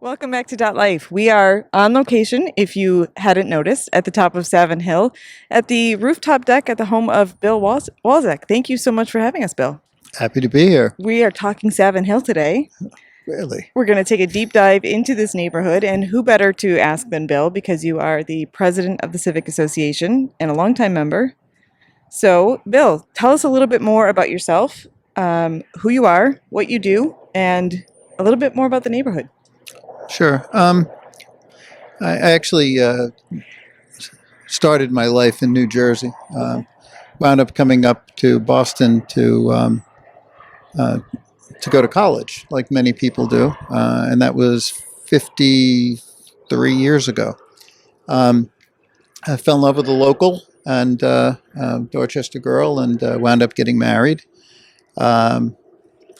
Welcome back to DotLife. We are on location, if you hadn't noticed, at the top of Savin Hill, at the rooftop deck at the home of Bill Walczak. Thank you so much for having us, Bill. Happy to be here. We are talking Savin Hill today. Really? We're going to take a deep dive into this neighborhood, and who better to ask than Bill, because you are the president of the Civic Association and a longtime member. So, Bill, tell us a little bit more about yourself, who you are, what you do, and a little bit more about the neighborhood. Sure. I actually started my life in New Jersey. Wound up coming up to Boston to go to college, like many people do, and that was 53 years ago. I fell in love with a local and Dorchester girl, and wound up getting married.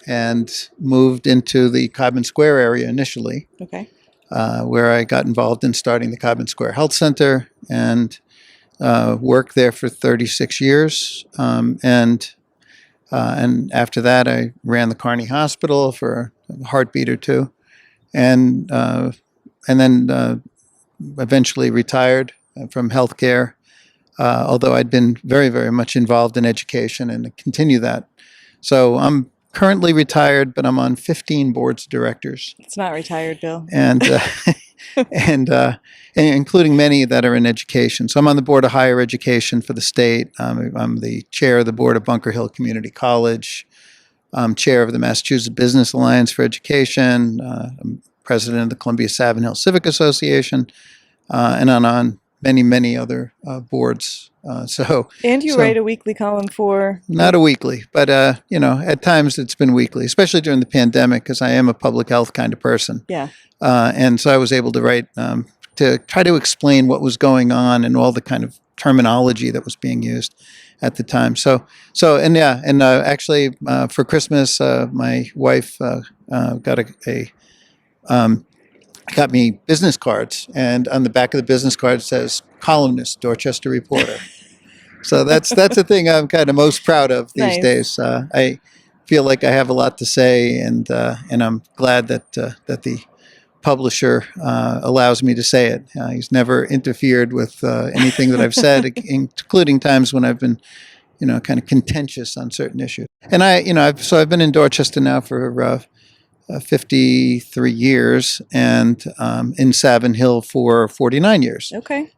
And moved into the Cobden Square area initially, Okay. where I got involved in starting the Cobden Square Health Center and worked there for 36 years. And after that, I ran the Carney Hospital for a heartbeat or two, and then eventually retired from healthcare. Although I'd been very, very much involved in education and continue that. So I'm currently retired, but I'm on 15 boards of directors. It's not retired, Bill. And and including many that are in education. So I'm on the board of higher education for the state. I'm the chair of the board of Bunker Hill Community College. I'm chair of the Massachusetts Business Alliance for Education. I'm president of the Columbia-Savin Hill Civic Association, and on many, many other boards. And you write a weekly column for... Not a weekly, but, at times it's been weekly, especially during the pandemic, because I am a public health kind of person. Yeah. And so I was able to write to try to explain what was going on and all the kind of terminology that was being used at the time. Actually, for Christmas, my wife got me business cards, and on the back of the business card says columnist, Dorchester reporter. So that's the thing I'm kind of most proud of these days. I feel like I have a lot to say, and I'm glad that the publisher allows me to say it. He's never interfered with anything that I've said, including times when I've been, kind of contentious on certain issues. And I've been in Dorchester now for 53 years, and in Savin Hill for 49 years. Okay.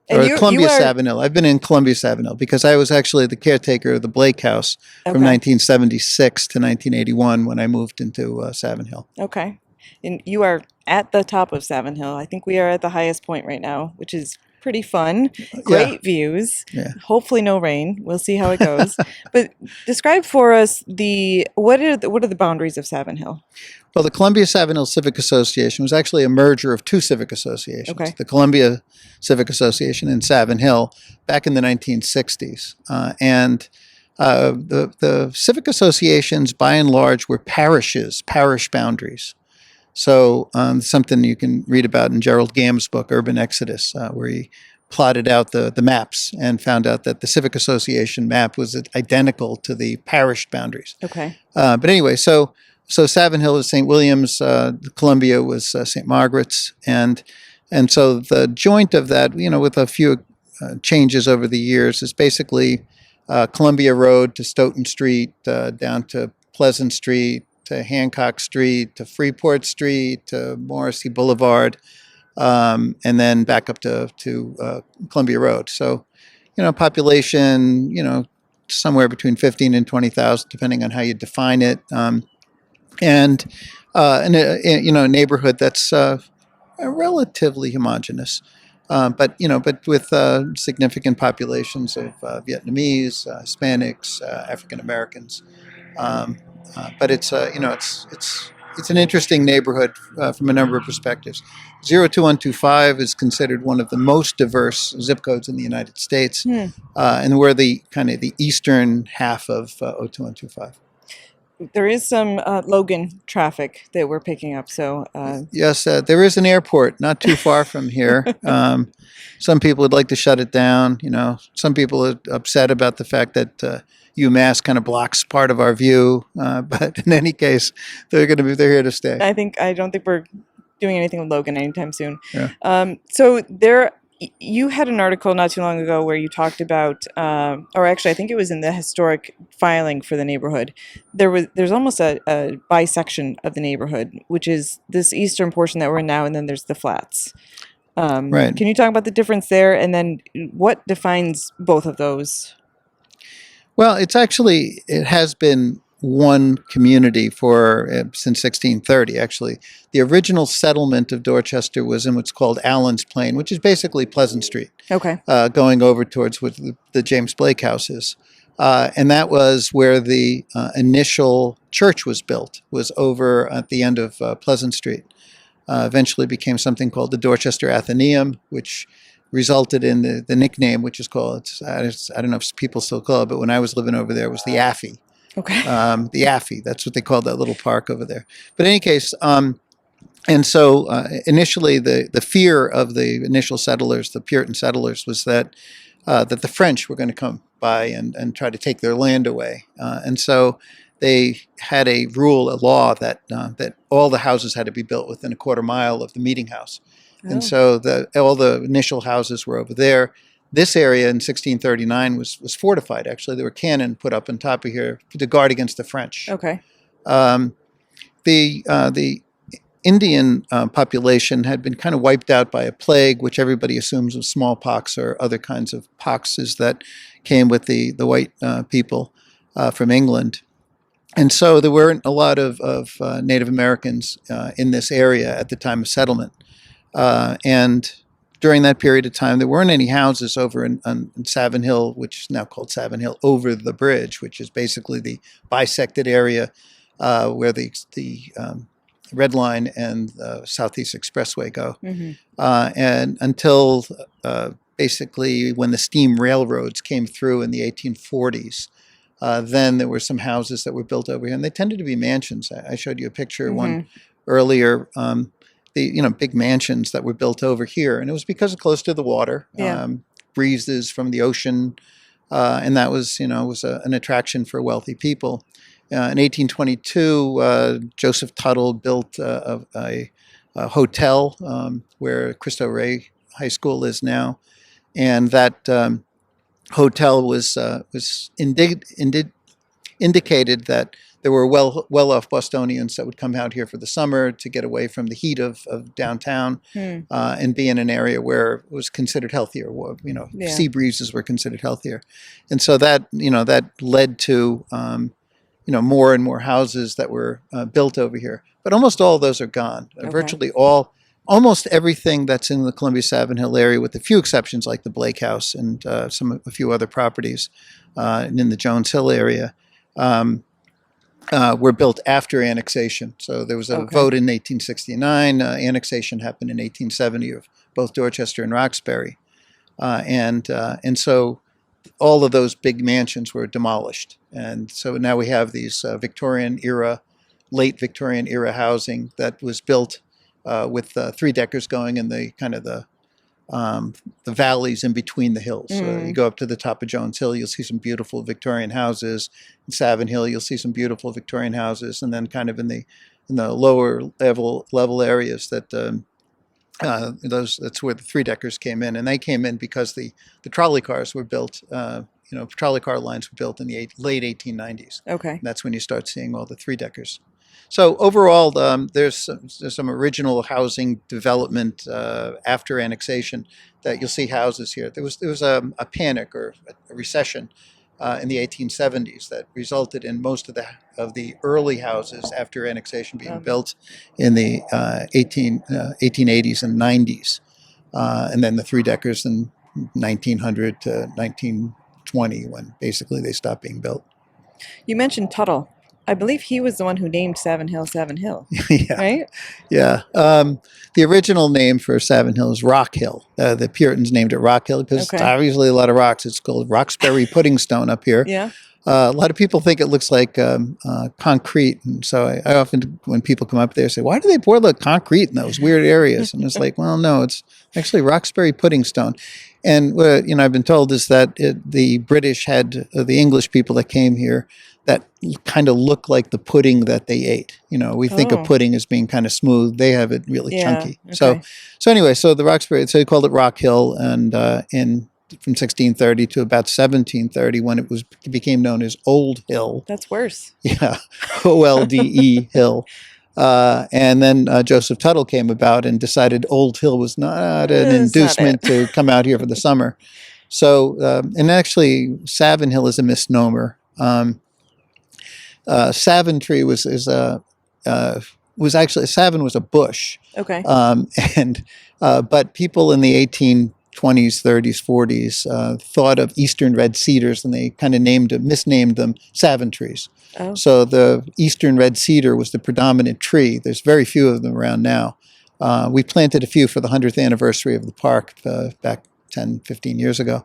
Columbia-Savin Hill. I've been in Columbia-Savin Hill because I was actually the caretaker of the Blake House from 1976 to 1981 when I moved into Savin Hill. Okay. And you are at the top of Savin Hill. I think we are at the highest point right now, which is pretty fun. Great views. Yeah. Hopefully no rain. We'll see how it goes. But describe for us what are the boundaries of Savin Hill? Well, the Columbia-Savin Hill Civic Association was actually a merger of two civic associations. Okay. The Columbia Civic Association and Savin Hill back in the 1960s. The civic associations, by and large, were parish boundaries. So something you can read about in Gerald Gamm's book, Urban Exodus, where he plotted out the maps and found out that the Civic Association map was identical to the parish boundaries. Okay. But anyway, so Savin Hill is St. William's, Columbia was St. Margaret's, and so the joint of that, with a few changes over the years, is basically Columbia Road to Stoughton Street, down to Pleasant Street, to Hancock Street, to Freeport Street, to Morrissey Boulevard, and then back up to Columbia Road. So, population, somewhere between 15 and 20,000, depending on how you define it, and in a neighborhood that's relatively homogeneous, but with significant populations of Vietnamese, Hispanics, African Americans. But it's an interesting neighborhood from a number of perspectives. 02125 is considered one of the most diverse zip codes in the United States, and we're the eastern half of 02125. There is some Logan traffic that we're picking up. So yes, there is an airport not too far from here. Some people would like to shut it down. Some people are upset about the fact that UMass kind of blocks part of our view, but in any case, they're here to stay. I don't think we're doing anything with Logan anytime soon. Yeah. So you had an article not too long ago where you talked about, or actually, I think it was in the historic filing for the neighborhood. There's almost a bisection of the neighborhood, which is this eastern portion that we're in now, and then there's the flats. Right. Can you talk about the difference there, and then what defines both of those? Well, it has been one community for since 1630. Actually, the original settlement of Dorchester was in what's called Allen's Plain, which is basically Pleasant Street, Okay. going over towards what the James Blake House is, and that was where the initial church was built. Was over at the end of Pleasant Street. Eventually became something called the Dorchester Athenaeum, which resulted in the nickname, which is called, I don't know if people still call it, but when I was living over there, it was the Affy. Okay. The Affy, that's what they called that little park over there. But in any case, and so initially the fear of the initial settlers, the Puritan settlers, was that the French were going to come by and try to take their land away. And so they had a law that all the houses had to be built within a quarter mile of the meeting house. And so all the initial houses were over there. This area in 1639 was fortified. Actually, there were cannon put up on top of here to guard against the French. Okay. The Indian population had been kind of wiped out by a plague, which everybody assumes was smallpox or other kinds of poxes that came with the white people from England. And so there weren't a lot of Native Americans in this area at the time of settlement. And during that period of time, there weren't any houses over in Savin Hill, which is now called Savin Hill, over the bridge, which is basically the bisected area where the Red Line and the Southeast Expressway go. Mm-hmm. And until basically when the steam railroads came through in the 1840s, then there were some houses that were built over here, and they tended to be mansions. I showed you a picture of one earlier. Big mansions that were built over here, and it was because of close to the water, breezes from the ocean, and that was an attraction for wealthy people. In 1822, Joseph Tuttle built a hotel where Cristo Rey High School is now, and that hotel was indicated that there were well-off Bostonians that would come out here for the summer to get away from the heat of downtown and be in an area where it was considered healthier. Sea breezes were considered healthier, and so that led to more and more houses that were built over here. But almost all of those are gone. Okay. Virtually almost everything that's in the Columbia-Savin Hill area, with a few exceptions like the Blake House and a few other properties and in the Jones Hill area, were built after annexation. So there was a vote in 1869. Annexation happened in 1870 of both Dorchester and Roxbury, and so all of those big mansions were demolished. And so now we have these late Victorian era housing that was built with three-deckers going in the kind of the valleys in between the hills. You go up to the top of Jones Hill, you'll see some beautiful Victorian houses. In Savin Hill, you'll see some beautiful Victorian houses, and then kind of in the lower level areas that's where the three-deckers came in, and they came in because the trolley cars were built. Trolley car lines were built in the late 1890s. Okay. And that's when you start seeing all the three-deckers. So overall, there's some original housing development after annexation that you'll see houses here. There was a panic or a recession in the 1870s that resulted in most of the early houses after annexation being built in the 1880s and 90s, and then the three-deckers in 1900 to 1920 when basically they stopped being built. You mentioned Tuttle. I believe he was the one who named Savin Hill, Yeah. Right? Yeah. The original name for Savin Hill is Rock Hill. The Puritans named it Rock Hill because it's obviously a lot of rocks. It's called Roxbury Pudding Stone up here. Yeah. A lot of people think it looks like concrete. And so I often, when people come up there, say, why do they pour the concrete in those weird areas? And it's like, well, no, it's actually Roxbury Pudding Stone. And what I've been told is that the British had, the English people that came here, that kind of look like the pudding that they ate. We think of Oh. pudding as being kind of smooth. They have it really Yeah, chunky. okay. So anyway, so the Roxbury, so he called it Rock Hill, and from 1630 to about 1730, when it became known as Old Hill. That's worse. Yeah, OLDE Hill. And then Joseph Tuttle came about and decided Old Hill was not an It's not inducement it. to come out here for the summer. So, and actually, Savin Hill is a misnomer. Savin tree was actually, Savin was a bush. Okay. But people in the 1820s, 30s, 40s thought of eastern red cedars, and they kind of misnamed them Savin trees. Oh. So the eastern red cedar was the predominant tree. There's very few of them around now. We planted a few for the 100th anniversary of the park back 10, 15 years ago.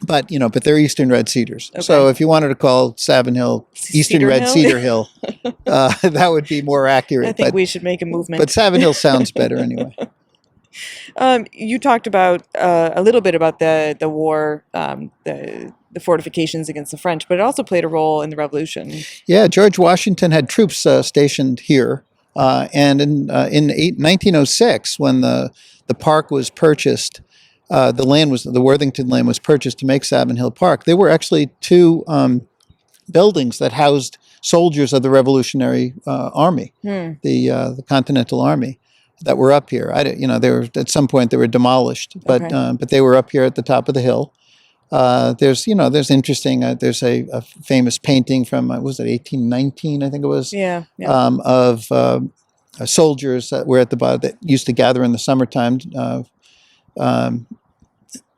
But they're eastern red cedars. Okay. So if you wanted to call Savin Hill Eastern Cedar Red Hill? Cedar Hill, that would be more accurate. I think we should make a movement. But Savin Hill sounds better anyway. You talked about a little bit about the war, the fortifications against the French, but it also played a role in the Revolution. Yeah, George Washington had troops stationed here, and in 1906, when the park was purchased, the Worthington land was purchased to make Savin Hill Park. There were actually two buildings that housed soldiers of the Revolutionary Army, the Continental Army, that were up here. They were at some point they were demolished, but they were up here at the top of the hill. There's interesting. There's a famous painting from was it 1819? I think it was. Yeah. Of soldiers that were at the bottom that used to gather in the summertime to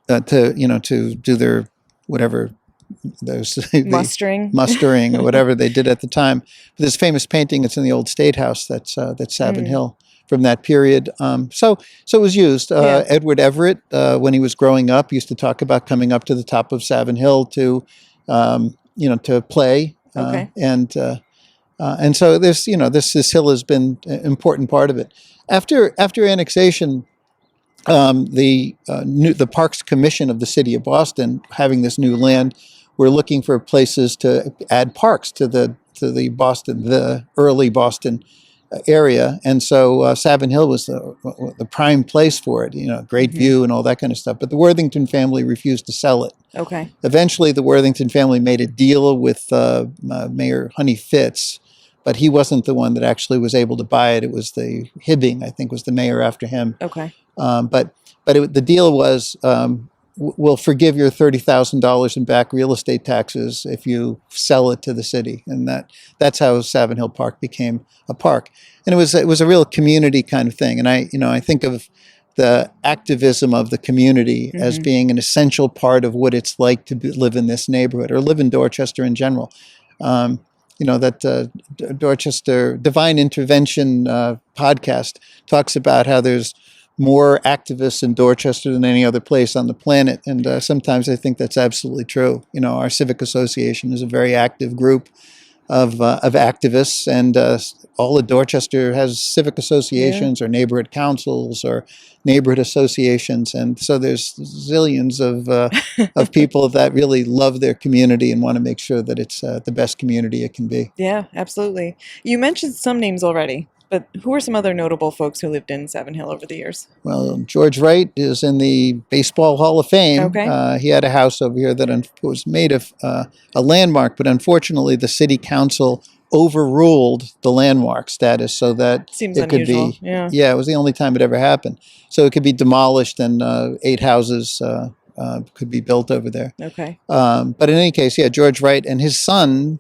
do their whatever mustering or whatever they did at the time. But this famous painting, it's in the old State House. That's Savin Hill from that period. So it was used. Edward Everett, when he was growing up, used to talk about coming up to the top of Savin Hill to play. Okay. And so this hill has been an important part of it. After annexation, the Parks Commission of the City of Boston, having this new land, were looking for places to add parks to the early Boston area, and so Savin Hill was the prime place for it. Great view and all that kind of stuff. But the Worthington family refused to sell it. Okay. Eventually, the Worthington family made a deal with Mayor Honey Fitz, but he wasn't the one that actually was able to buy it. It was the Hibbing, I think, was the mayor after him. Okay. But the deal was, we'll forgive your $30,000 in back real estate taxes if you sell it to the city, and that's how Savin Hill Park became a park. And it was a real community kind of thing. And I think of the activism of the community as being an essential part of what it's like to live in this neighborhood or live in Dorchester in general. That Dorchester Divine Intervention podcast talks about how there's more activists in Dorchester than any other place on the planet. And sometimes I think that's absolutely true. Our Civic Association is a very active group of activists, and all of Dorchester has civic associations or neighborhood councils or neighborhood associations. And so there's zillions of people that really love their community and want to make sure that it's the best community it can be. Yeah, absolutely. You mentioned some names already, but who are some other notable folks who lived in Savin Hill over the years? Well, George Wright is in the Baseball Hall of Fame. Okay. He had a house over here that was made of a landmark, but unfortunately the city council overruled the landmark status so that Seems it unusual. could be. Yeah, it was the only time it ever happened. So it could be demolished and 8 houses could be built over there. Okay. But in any case, George Wright and his son,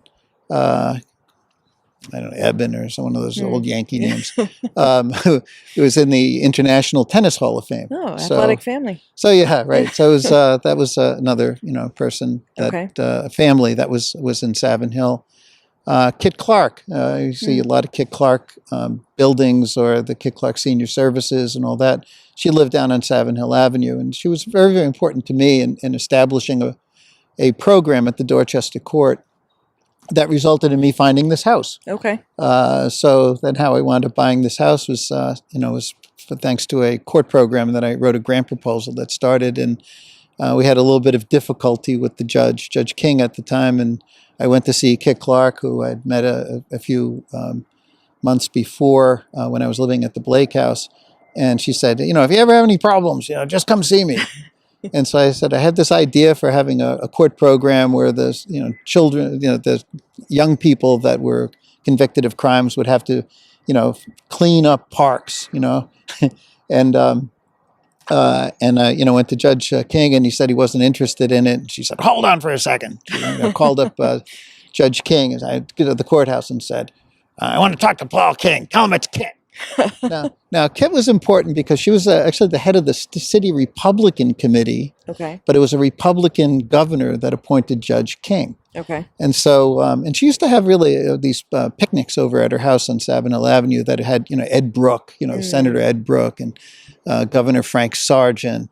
I don't know, Eben or one of those old Yankee names, who was in the International Tennis Hall of Fame. Oh, athletic family. So yeah, right. So it was, that was another person that family that was in Savin Hill. Kit Clark, you see a lot of Kit Clark buildings or the Kit Clark Senior Services and all that. She lived down on Savin Hill Avenue, and she was very, very important to me in establishing a program at the Dorchester Court that resulted in me finding this house. Okay. So then how I wound up buying this house was thanks to a court program that I wrote a grant proposal that started, and we had a little bit of difficulty with the Judge King at the time, and I went to see Kit Clark, who I'd met a few months before when I was living at the Blake House. And she said, if you ever have any problems, just come see me. And so I said, I had this idea for having a court program where the, children, the young people that were convicted of crimes would have to, clean up parks, and went to Judge King, and he said he wasn't interested in it. And she said, "Hold on for a second." I called up Judge King as I get to the courthouse and said, "I want to talk to Paul King. Tell him it's Kit." Now, Kit was important because she was actually the head of the city Republican committee. Okay. But it was a Republican governor that appointed Judge King. Okay. And so, and she used to have really these picnics over at her house on Savin Hill Avenue that had, Ed Brooke, Senator Ed Brooke, and Governor Frank Sargent,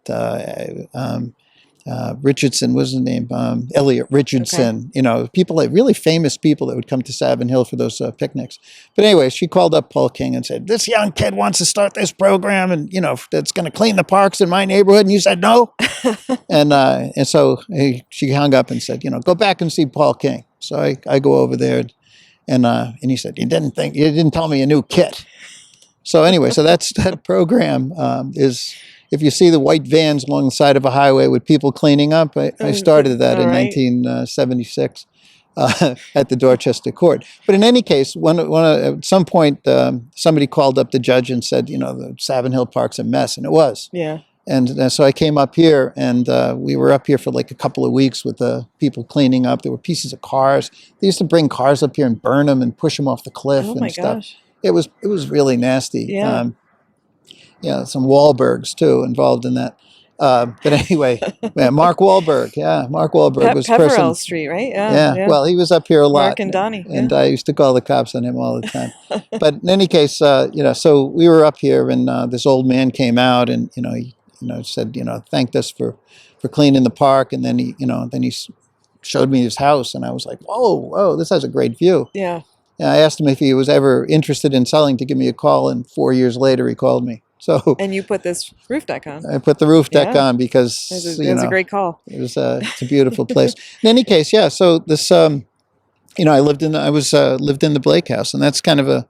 Richardson, what was his name? Elliot Richardson, people, like really famous people that would come to Savin Hill for those picnics. But anyway, she called up Paul King and said, "This young kid wants to start this program and, that's going to clean the parks in my neighborhood." And you said no. and so she hung up and said, "Go back and see Paul King." So I go over there and he said, you didn't tell me you knew Kit. So anyway, that program is, if you see the white vans along the side of a highway with people cleaning up, I started that in 1976 at the Dorchester Court. But in any case, at some point, somebody called up the judge and said, the Savin Hill Park's a mess, and it was. Yeah. And so I came up here, and we were up here for like a couple of weeks with the people cleaning up. There were pieces of cars. They used to bring cars up here and burn them and push them off the cliff and stuff. Gosh. It was really nasty. Yeah. Some Wahlbergs too involved in that. But anyway, Mark Wahlberg. Yeah, Mark Wahlberg was Pepperell person. Street, right? Yeah. Well, he was up here a lot. Mark and Donnie. And I used to call the cops on him all the time. But in any case, so we were up here, and this old man came out, and he said, thanked us for cleaning the park, and then he showed me his house, and I was like, whoa, this has a great view. Yeah. And I asked him if he was ever interested in selling, to give me a call, and 4 years later he called me. So and you put this roof deck on. I put the roof deck on because it was a great call. It's a beautiful place. In any case, yeah. So this, I lived in the Blake House, and that's kind of an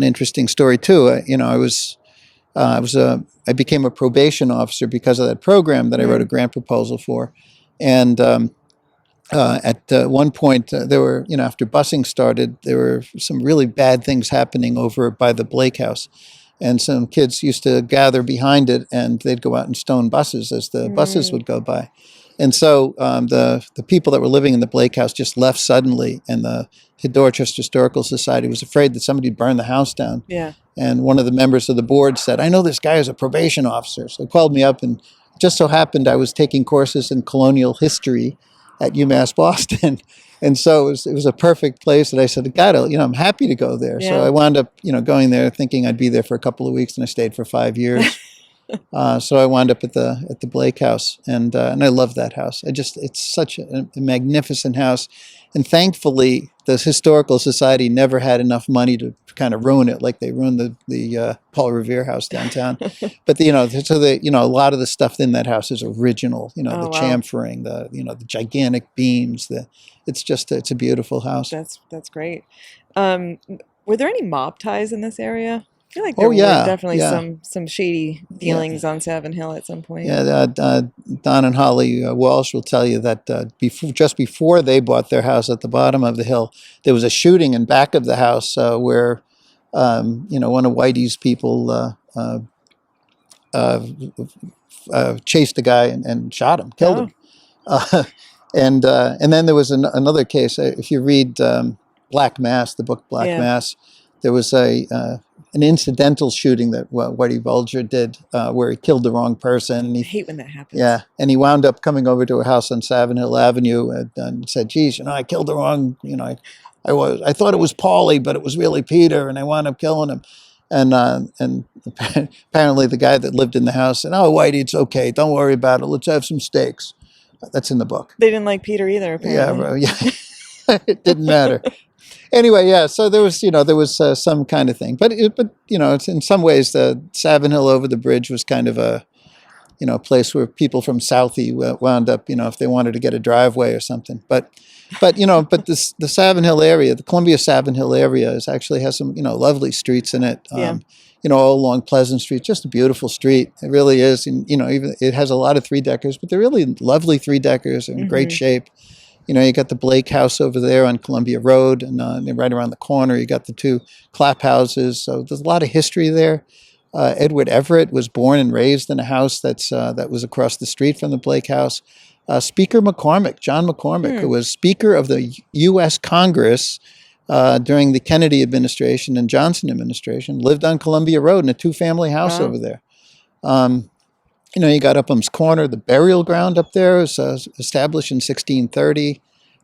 interesting story too. I became a probation officer because of that program that I wrote a grant proposal for, and at one point there were, after busing started, there were some really bad things happening over by the Blake House. And some kids used to gather behind it, and they'd go out and stone buses as the buses would go by. And so the people that were living in the Blake House just left suddenly, and the Dorchester Historical Society was afraid that somebody would burn the house down. Yeah. And one of the members of the board said, "I know this guy is a probation officer." So they called me up, and it just so happened I was taking courses in colonial history at UMass Boston. And so it was a perfect place that I said, God, I'm happy to go there. Yeah. So I wound up, going there thinking I'd be there for a couple of weeks, and I stayed for 5 years. So I wound up at the Blake House, and I love that house. It's such a magnificent house. And thankfully, the Historical Society never had enough money to kind of ruin it, like they ruined the Paul Revere house downtown. But a lot of the stuff in that house is original. The chamfering, the gigantic beams. It's a beautiful house. That's great. Were there any mob ties in this area? I feel like there were definitely some shady dealings on Savin Hill at some point. Yeah, Don and Holly Walsh will tell you that just before they bought their house at the bottom of the hill, there was a shooting in back of the house where, one of Whitey's people chased a guy and shot him, killed him. And then there was another case. If you read Black Mass, the book Black Mass, there was an incidental shooting that Whitey Bulger did where he killed the wrong person. And I hate when that happens. Yeah, and he wound up coming over to a house on Savin Hill Avenue and said, geez, I killed the wrong, I thought it was Paulie, but it was really Peter, and I wound up killing him. And apparently the guy that lived in the house said, "Oh, Whitey, it's okay. Don't worry about it. Let's have some steaks." That's in the book. They didn't like Peter either, apparently. Yeah. It didn't matter. Anyway, yeah. So there was some kind of thing, but it's in some ways the Savin Hill over the bridge was kind of a place where people from Southie wound up, if they wanted to get a driveway or something. But But but the Savin Hill area, the Columbia-Savin Hill area, actually has some lovely streets in it. Yeah. All along Pleasant Street, just a beautiful street. It really is, and even it has a lot of three-deckers, but they're really lovely three-deckers in great shape. You got the Blake House over there on Columbia Road, and right around the corner, you got the two clap houses. So there's a lot of history there. Edward Everett was born and raised in a house that was across the street from the Blake House. Speaker McCormick, John McCormick, who was Speaker of the U.S. Congress during the Kennedy administration and Johnson administration, lived on Columbia Road in a two-family house over there. You got Upham's Corner, the burial ground up there was established in 1630.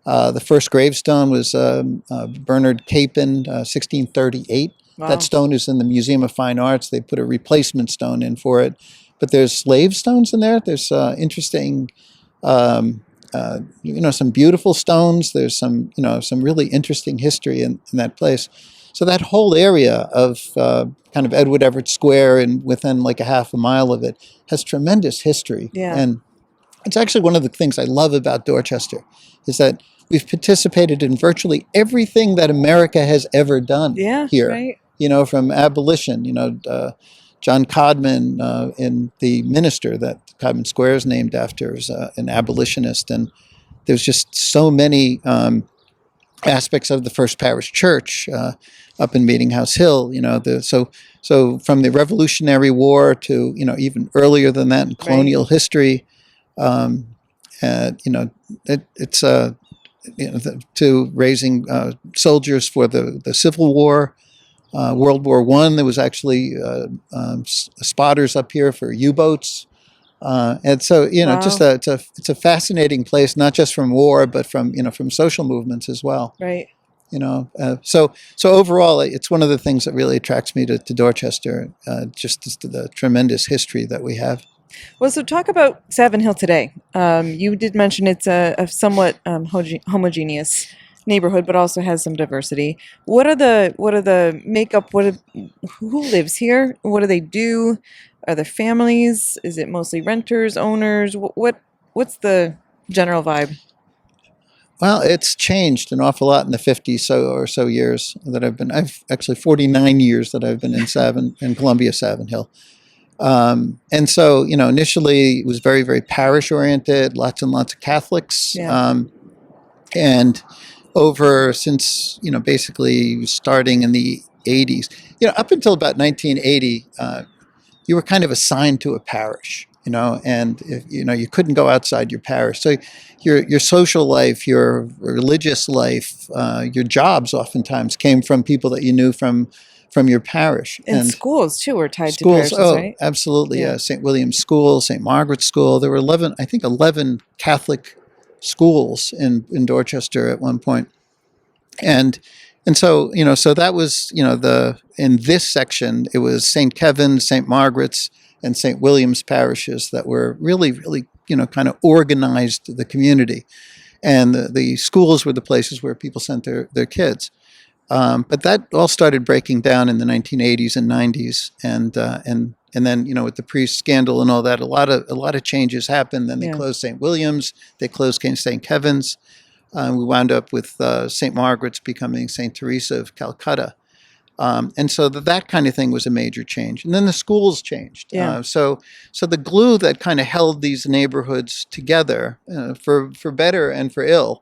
The first gravestone was Bernard Capon, 1638. Wow. That stone is in the Museum of Fine Arts. They put a replacement stone in for it. But there's slave stones in there. There's interesting, some beautiful stones. There's some really interesting history in that place. So that whole area of kind of Edward Everett Square and within like a half a mile of it has tremendous history. Yeah. And it's actually one of the things I love about Dorchester is that we've participated in virtually everything that America has ever done here. Right. From abolition, John Codman in The Minister that Codman Square is named after is an abolitionist. And there's just so many aspects of the First Parish Church up in Meeting House Hill, so from the Revolutionary War to even earlier than that in colonial history, it's to raising soldiers for the Civil War, World War I. There was actually spotters up here for U-boats. And so, Wow. just it's a fascinating place, not just from war, but from social movements as well. Right. So overall, it's one of the things that really attracts me to Dorchester, just the tremendous history that we have. Well, so talk about Savin Hill today. You did mention it's a somewhat homogeneous neighborhood, but also has some diversity. What are the makeup? Who lives here? What do they do? Are there families? Is it mostly renters, owners? What's the general vibe? Well, it's changed an awful lot in the 50 or so years that I've actually 49 years that I've been in Columbia-Savin Hill. And so, initially it was very, very parish oriented, lots and lots of Catholics. Yeah. And since, basically starting in the 80s, up until about 1980, you were kind of assigned to a parish, and if, you couldn't go outside your parish. So your social life, your religious life, your jobs oftentimes came from people that you knew from your parish. And schools too were tied to schools, parishes, right? Absolutely. Yeah. St. William's School, St. Margaret's School. There were 11 Catholic schools in Dorchester at one point. And so, so that was, in this section, it was St. Kevin's, St. Margaret's, and St. William's parishes that were really, really, kind of organized the community. And the schools were the places where people sent their kids. But that all started breaking down in the 1980s and 90s. And then, with the priest scandal and all that, a lot of changes happened. Then they closed St. William's, they closed St. Kevin's. We wound up with St. Margaret's becoming St. Teresa of Calcutta. And so that kind of thing was a major change. And then the schools changed. Yeah. So the glue that kind of held these neighborhoods together, for better and for ill,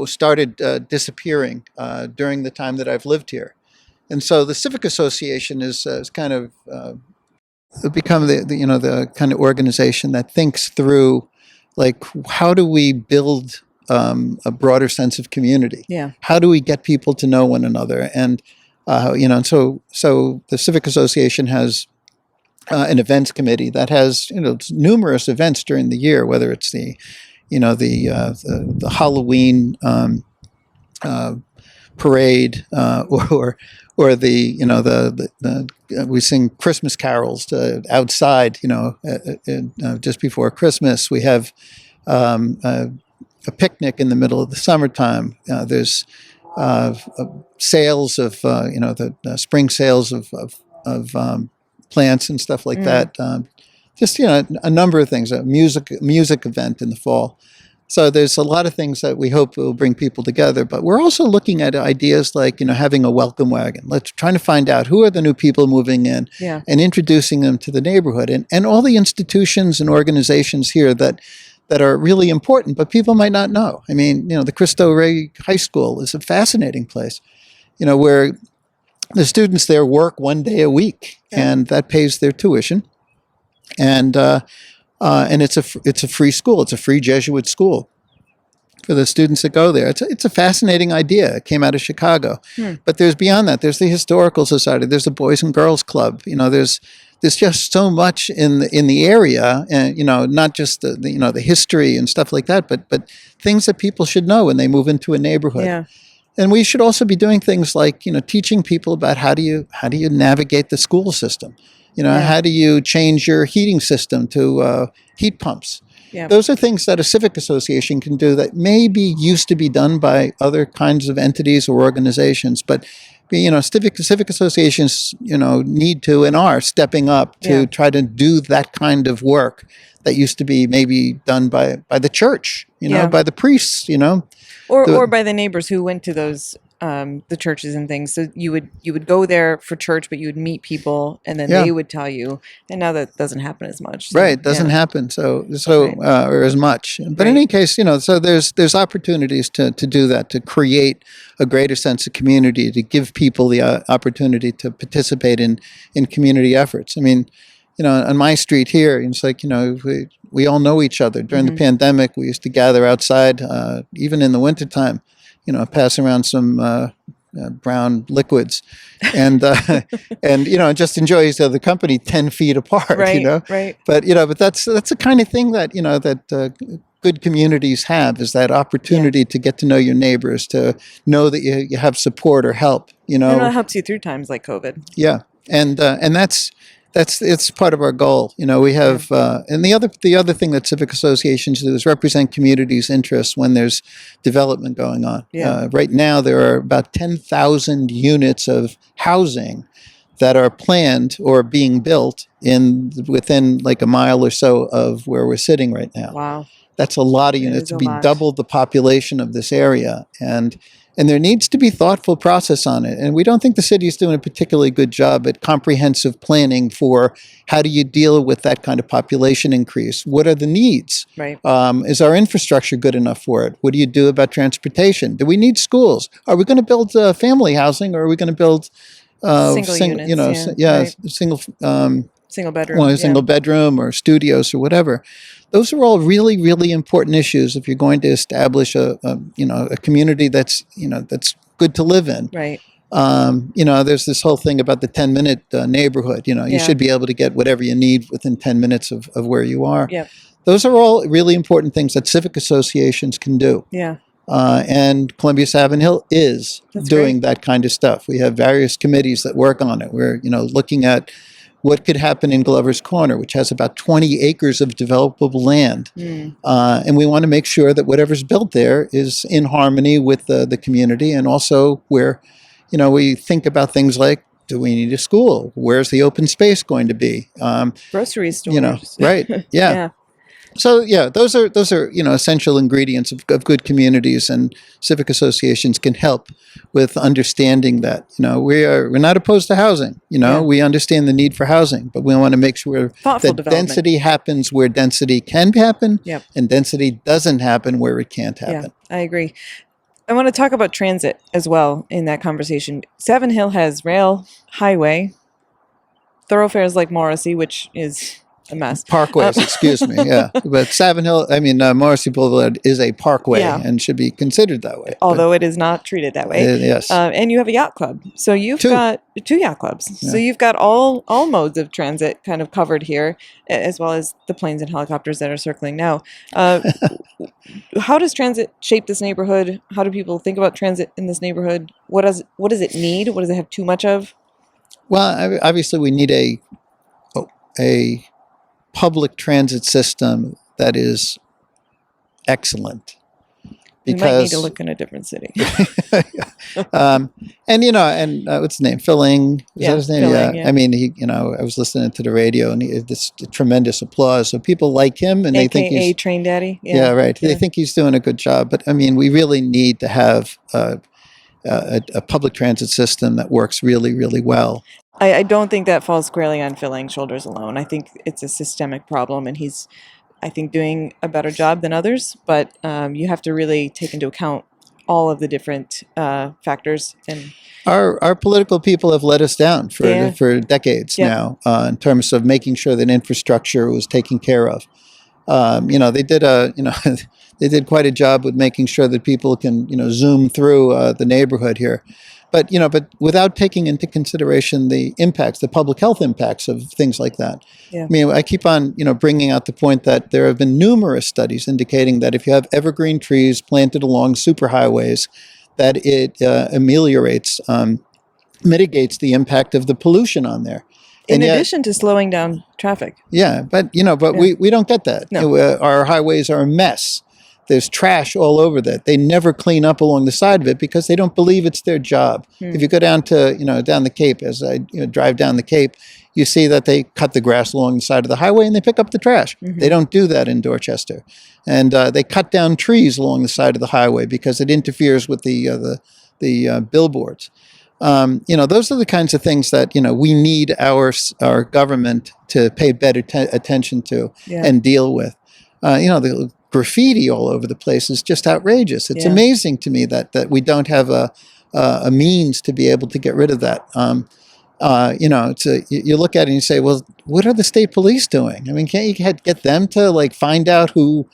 started disappearing during the time that I've lived here. And so the Civic Association is kind of become the kind of organization that thinks through, like, how do we build a broader sense of community? Yeah. How do we get people to know one another? And so the Civic Association has an events committee that has numerous events during the year, whether it's the Halloween parade or we sing Christmas carols outside. Just before Christmas, we have a picnic in the middle of the summertime. There's sales of the spring sales of plants and stuff like that. Just a number of things. A music event in the fall. So there's a lot of things that we hope will bring people together, but we're also looking at ideas like, having a welcome wagon. Let's trying to find out who are the new people moving in Yeah. and introducing them to the neighborhood and all the institutions and organizations here that are really important, but people might not know. I mean, the Cristo Rey High School is a fascinating place, where the students there work 1 day a week, and that pays their tuition. And it's a free school. It's a free Jesuit school for the students that go there. It's a fascinating idea. It came out of Chicago, but there's beyond that. There's the Historical Society. There's the Boys and Girls Club. There's just so much in the area, and not just the history and stuff like that, but things that people should know when they move into a neighborhood. Yeah. And we should also be doing things like teaching people about how do you navigate the school system. How do you change your heating system to heat pumps? Yeah. Those are things that a civic association can do that maybe used to be done by other kinds of entities or organizations. But, civic associations, need to and are stepping up to try to do that kind of work that used to be maybe done by the church, by the priests, Or by the neighbors who went to those the churches and things. So you would go there for church, but you would meet people, and then they would tell you. And now that doesn't happen as much. So, right, it doesn't happen or as much. But in any case, so there's opportunities to do that, to create a greater sense of community, to give people the opportunity to participate in community efforts. I mean, on my street here, it's like we all know each other. During the pandemic, we used to gather outside, even in the wintertime, pass around some brown liquids and just enjoy each other's company 10 feet apart, Right. But that's the kind of thing that, that good communities have, is that opportunity to get to know your neighbors, to know that you have support or help, And that helps you through times like COVID. Yeah. And it's part of our goal. We have, and the other thing that civic associations do is represent communities' interests when there's development going on. Yeah. Right now, there are about 10,000 units of housing that are planned or being built within like a mile or so of where we're sitting right now. Wow. That's a lot of units. To be double the population of this area, and there needs to be thoughtful process on it. And we don't think the city is doing a particularly good job at comprehensive planning for how do you deal with that kind of population increase? What are the needs? Right. Is our infrastructure good enough for it? What do you do about transportation? Do we need schools? Are we going to build family housing, or are we going to build single bedroom, single bedroom or studios or whatever? Those are all really, really important issues if you're going to establish a community that's good to live in. Right. There's this whole thing about the 10-minute neighborhood. You should be able to get whatever you need within 10 minutes of where you are. Yeah. Those are all really important things that civic associations can do. Yeah. And Columbia-Savin Hill is doing great. that kind of stuff. We have various committees that work on it. We're looking at what could happen in Glover's Corner, which has about 20 acres of developable land. And we want to make sure that whatever's built there is in harmony with the community, and also where, we think about things like, do we need a school? Where's the open space going to be? Grocery stores. Right. Yeah. So those are essential ingredients of good communities, and civic associations can help with understanding that. We're not opposed to housing. We understand the need for housing, but we want to make sure that density happens where density can happen, and density doesn't happen where it can't happen. Yeah, I agree. I want to talk about transit as well in that conversation. Savin Hill has rail, highway, thoroughfares like Morrissey, which is a mess. Parkways, excuse me, yeah. But Savin Hill, Morrissey Boulevard is a parkway and should be considered that way. Although it is not treated that way. Yes. And you have a yacht club. So you've got two yacht clubs. Yeah. So you've got all modes of transit kind of covered here, as well as the planes and helicopters that are circling now. How does transit shape this neighborhood? How do people think about transit in this neighborhood? What does it need? What does it have too much of? Well, obviously we need a public transit system that is excellent. You might need to because look in a different city. and what's his name? Filling. Is that his name? Filling, Yeah. I mean, I was listening to the radio, and he had this tremendous applause. So people like him, and they think AKA he's Train Daddy. yeah, right. They think he's doing a good job. But I mean, we really need to have a public transit system that works really, really well. I don't think that falls squarely on Filling's shoulders alone. I think it's a systemic problem, and he's, I think, doing a better job than others. But you have to really take into account all of the different factors. And Our political people have let us down for decades now in terms of making sure that infrastructure was taken care of. They did they did quite a job with making sure that people can zoom through the neighborhood here, but without taking into consideration the impacts, the public health impacts of things like that. Yeah. I mean, I keep on bringing out the point that there have been numerous studies indicating that if you have evergreen trees planted along superhighways, that it ameliorates, mitigates the impact of the pollution on there. In addition to slowing down traffic. Yeah, but we don't get that. No. Our highways are a mess. There's trash all over that. They never clean up along the side of it because they don't believe it's their job. If you go down to down the Cape, as I drive down the Cape, you see that they cut the grass along the side of the highway and they pick up the trash. They don't do that in Dorchester, and they cut down trees along the side of the highway because it interferes with the billboards. Those are the kinds of things that we need our government to pay better attention to and deal with. The graffiti all over the place is just outrageous. It's amazing to me that we don't have a means to be able to get rid of that. You look at it and you say, well, what are the state police doing? I mean, can't you get them to find out who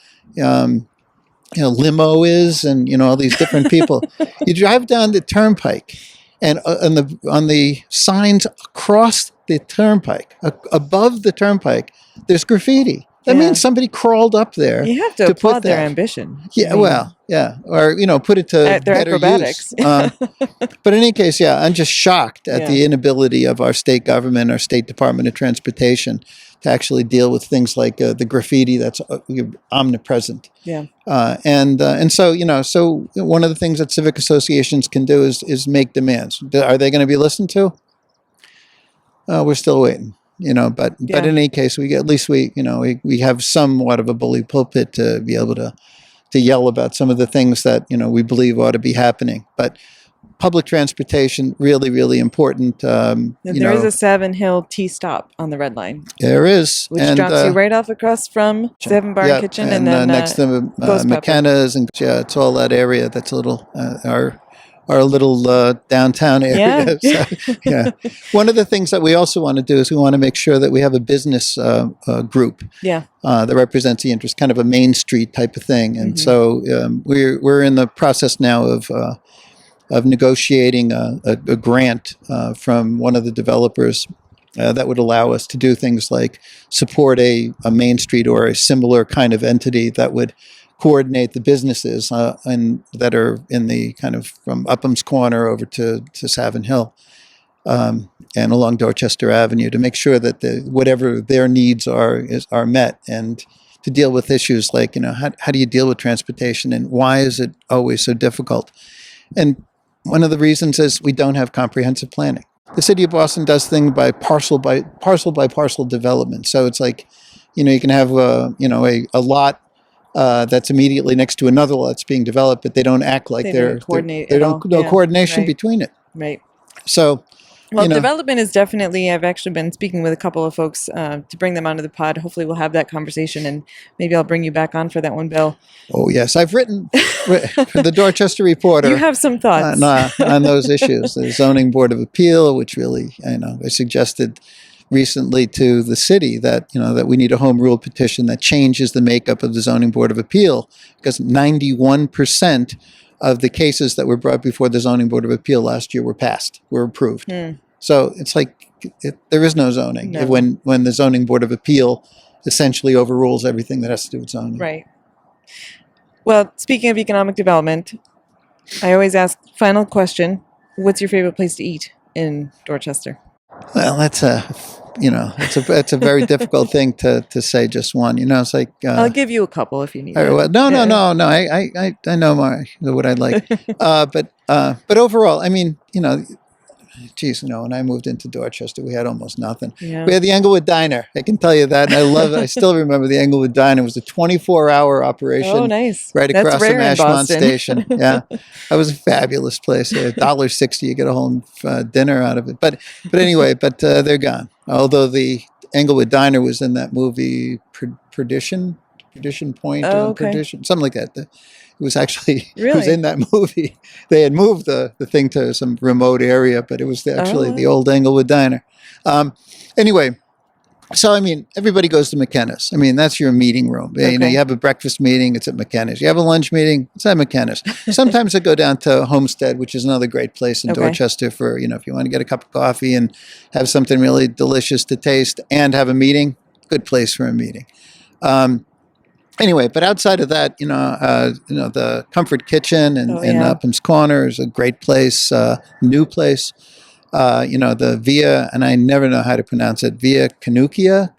Limo is and all these different people? You drive down the turnpike. And on the signs across the turnpike, above the turnpike, there's graffiti. That means somebody crawled up there. You have to applaud their ambition. Yeah, or put it to their better acrobatics. use. But in any case, I'm just shocked at the inability of our state government, our state Department of Transportation, to actually deal with things like the graffiti that's omnipresent. Yeah. And so one of the things that civic associations can do is make demands. Are they going to be listened to? We're still waiting. But in any case, we have somewhat of a bully pulpit to be able to yell about some of the things that we believe ought to be happening. But public transportation, really, really important. There is a Savin Hill T-stop on the Red Line. There is. Which drops you right off across from Savin Bar Kitchen and then next to McKenna's. And it's all that area that's a little, our little downtown area. Yeah. So, one of the things that we also want to do is we want to make sure that we have a business group that represents the interest, kind of a Main Street type of thing. And so we're in the process now of negotiating a grant from one of the developers that would allow us to do things like support a Main Street or a similar kind of entity that would coordinate the businesses and that are in the kind of from Upham's Corner over to Savin Hill and along Dorchester Avenue to make sure that whatever their needs are met, and to deal with issues like how do you deal with transportation and why is it always so difficult? And one of the reasons is we don't have comprehensive planning. The city of Boston does things by parcel by parcel development. So it's like, you can have a lot that's immediately next to another lot that's being developed, but they don't act like they're coordinate. No coordination between it. Right. So, development is definitely. I've actually been speaking with a couple of folks to bring them onto the pod. Hopefully, we'll have that conversation, and maybe I'll bring you back on for that one, Bill. Oh yes, I've written for the Dorchester Reporter. You have some thoughts on those issues. The Zoning Board of Appeal, which really, I suggested recently to the city that that we need a home rule petition that changes the makeup of the Zoning Board of Appeal, because 91% of the cases that were brought before the Zoning Board of Appeal last year were approved. So it's like there is no zoning when the Zoning Board of Appeal essentially overrules everything that has to do with zoning. Right. Well, speaking of economic development, I always ask, final question, what's your favorite place to eat in Dorchester? Well, that's it's a very difficult thing to say just one. It's like I'll give you a couple if you need. well, no. I know what I'd like, but overall, I mean, geez, when I moved into Dorchester, we had almost nothing. Yeah. We had the Englewood Diner. I can tell you that, and I love it. I still remember the Englewood Diner. It was a 24-hour operation. Oh, nice. Right That's across rare from in Ashmont Boston. Station. Yeah, that was a fabulous place. $1.60, you get a whole dinner out of it. But anyway, they're gone. Although the Englewood Diner was in that movie Perdition Point, Oh, or okay. Perdition, something like that. It was actually it was Really? in that movie. They had moved the thing to some remote area, but it was actually the old Englewood Diner. Anyway, so I mean, everybody goes to McKenna's. I mean, that's your meeting room. Okay. You have a breakfast meeting, it's at McKenna's. You have a lunch meeting, it's at McKenna's. Sometimes I go down to Homestead, which is another great place in Okay. Dorchester for, if you want to get a cup of coffee and have something really delicious to taste and have a meeting, good place for a meeting. Anyway, but outside of that, the Comfort Kitchen in Upham's Corner is a great place, new place. The Via, and I never know how to pronounce it, Via Canuccia,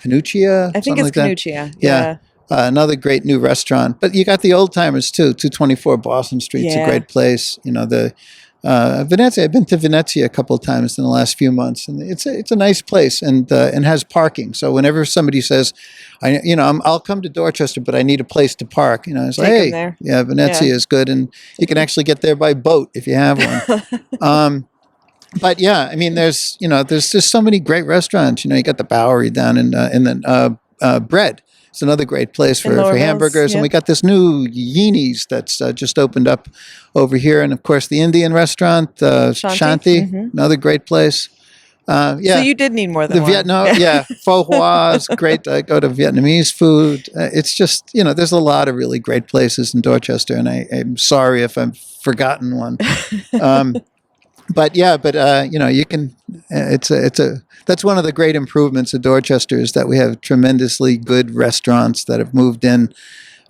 I think it's like that. Canuccia. Yeah. Another great new restaurant. But you got the old timers too. 224 Boston Street's a great place. The Venezia. I've been to Venezia a couple of times in the last few months, and it's a nice place and has parking. So whenever somebody says, I'll come to Dorchester, but I need a place to park. It's like, Take 'em hey, there. yeah, Venezia is good, and you can actually get there by boat if you have one. But yeah, I mean, there's just so many great restaurants. You got the Bowery down in the Bread. It's another great place for hamburgers. Yep. And we got this new Yeenies that's just opened up over here. And of course, the Indian restaurant, Shanti, another great place. So you did need more than one. Vietnam, Pho Hoa is great. I go to Vietnamese food. It's just, there's a lot of really great places in Dorchester. And I'm sorry if I've forgotten one. But you can. That's one of the great improvements of Dorchester is that we have tremendously good restaurants that have moved in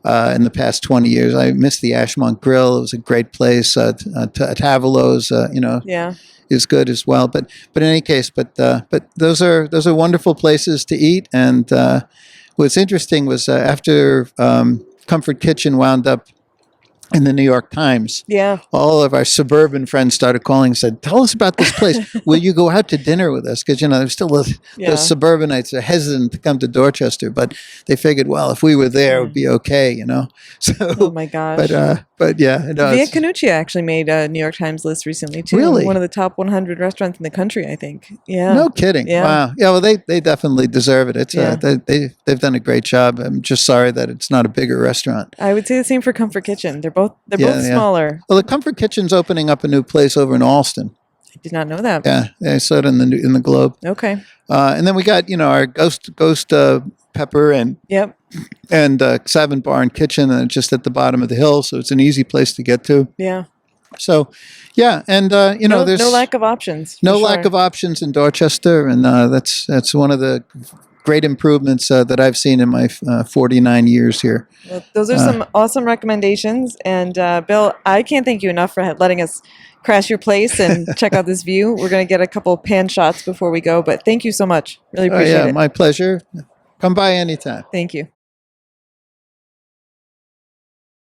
the past 20 years. I miss the Ashmont Grill. It was a great place. Tavelo's, is good as well. But in any case, but those are wonderful places to eat. And what's interesting was after Comfort Kitchen wound up in the New York Times. Yeah. All of our suburban friends started calling and said, tell us about this place. Will you go out to dinner with us? Because, there's still the suburbanites are hesitant to come to Dorchester, but they figured, well, if we were there, it would be okay, So, oh my gosh. But yeah. Via Canuccia actually made a New York Times list recently too. Really? One of the top 100 restaurants in the country, I think. Yeah. No kidding. Yeah. Wow. Yeah, well, they definitely deserve it. It's they've done a great job. I'm just sorry that it's not a bigger restaurant. I would say the same for Comfort Kitchen. They're both smaller. Well, the Comfort Kitchen's opening up a new place over in Alston. I did not know that. Yeah, I saw it in the Globe. Okay. And then we got our Ghost Pepper and Savin Bar and Kitchen, and just at the bottom of the hill, so it's an easy place to get to. Yeah. So, yeah, and there's no lack of options. No lack of options in Dorchester, and that's one of the great improvements that I've seen in my 49 years here. Well, those are some awesome recommendations. And Bill, I can't thank you enough for letting us crash your place and check out this view. We're going to get a couple pan shots before we go, but thank you so much. Really appreciate it. My pleasure. Come by anytime. Thank you.